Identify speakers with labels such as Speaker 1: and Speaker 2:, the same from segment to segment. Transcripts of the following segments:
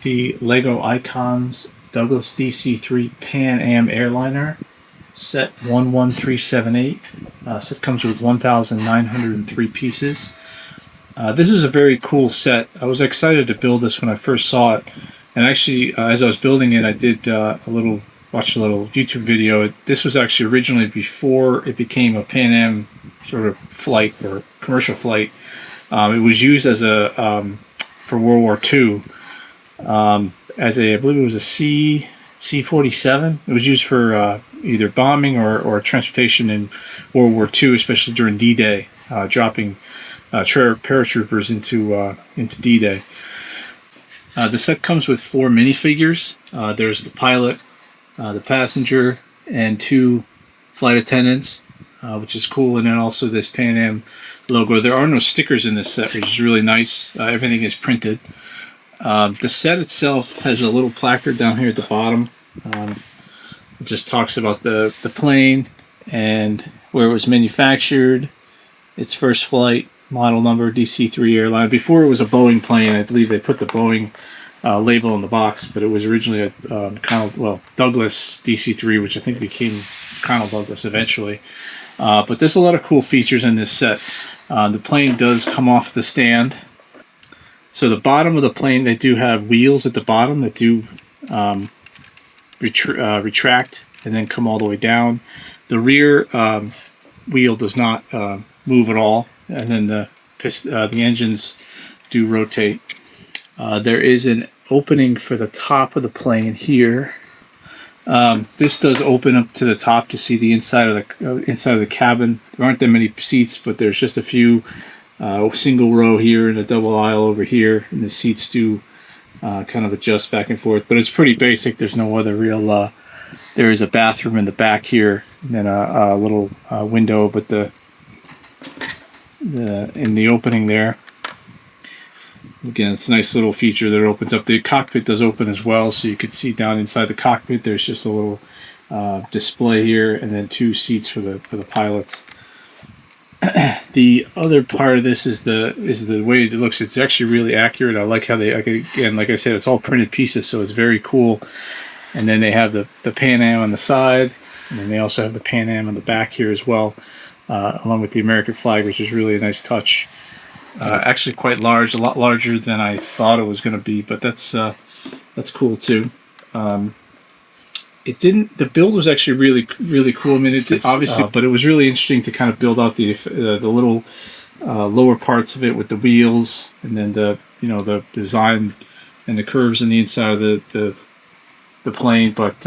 Speaker 1: the Lego Icons Douglas DC-3 Pan Am Airliner set 11378. Set comes with 1,903 pieces. This is a very cool set. I was excited to build this when I first saw it, and actually as I was building it I did watched a little YouTube video. This was actually originally before it became a Pan Am sort of flight or commercial flight. It was used as a for World War II as a, I believe it was a C-47. It was used for either bombing or transportation in World War II, especially during D-Day, dropping paratroopers into D-Day. The set comes with 4 minifigures. There's the pilot, the passenger, and 2 flight attendants, which is cool, and then also this Pan Am logo. There are no stickers in this set, which is really nice. Everything is printed. The set itself has a little placard down here at the bottom. It just talks about the plane and where it was manufactured, its first flight, model number, DC-3 airline. Before it was a Boeing plane, I believe they put the Boeing label on the box, but it was originally a Douglas DC-3, which I think became McConnell Douglas eventually. But there's a lot of cool features in this set. The plane does come off the stand. So the bottom of the plane, they do have wheels at the bottom that do retract and then come all the way down. The rear wheel does not move at all, and then the engines do rotate. There is an opening for the top of the plane here. This does open up to the top to see the inside of the cabin. There aren't that many seats, but there's just a few. Single row here and a double aisle over here, and the seats do kind of adjust back and forth, but it's pretty basic. There's no other real there is a bathroom in the back here, and then a little window, but in the opening there, again, it's a nice little feature that opens up. The cockpit does open as well, so you can see down inside the cockpit. There's just a little display here, and then 2 seats for the pilots. The other part of this is the way it looks. It's actually really accurate. I like how again, like I said, it's all printed pieces, so it's very cool. And then they have the Pan Am on the side, and then they also have the Pan Am on the back here as well, along with the American flag, which is really a nice touch. Actually quite large, a lot larger than I thought it was going to be, but that's cool too. The build was actually really cool. I mean, it's obviously, but it was really interesting to kind of build out the little lower parts of it with the wheels, and then the design and the curves in the inside of the plane. But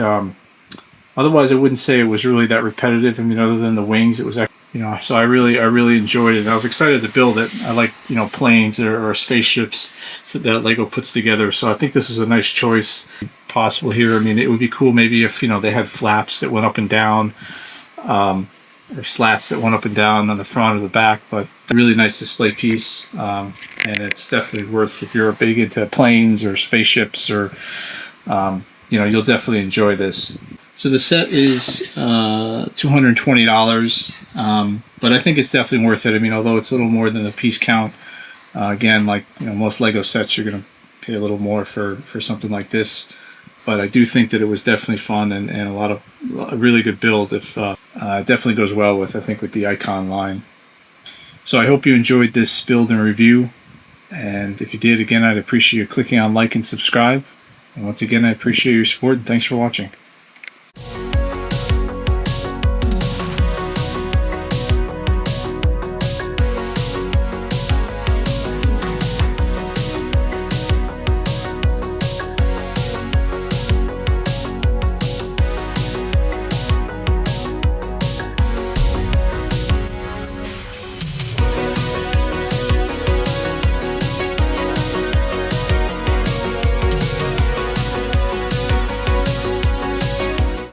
Speaker 1: otherwise, I wouldn't say it was really that repetitive. I mean, other than the wings, it was actually, so I really enjoyed it. And I was excited to build it. I like planes or spaceships that Lego puts together. So I think this is a nice choice possible here. I mean, it would be cool maybe if they had flaps that went up and down, or slats that went up and down on the front or the back. But a really nice display piece, and it's definitely worth, if you're big into planes or spaceships, or you'll definitely enjoy this. So the set is $220, but I think it's definitely worth it. I mean, although it's a little more than the piece count, again, like most Lego sets, you're going to pay a little more for something like this. But I do think that it was definitely fun and a really good build. If it definitely goes well with the Icon line. So I hope you enjoyed this build and review. And if you did, again, I'd appreciate you clicking on like and subscribe. And once again, I appreciate your support, and thanks for watching.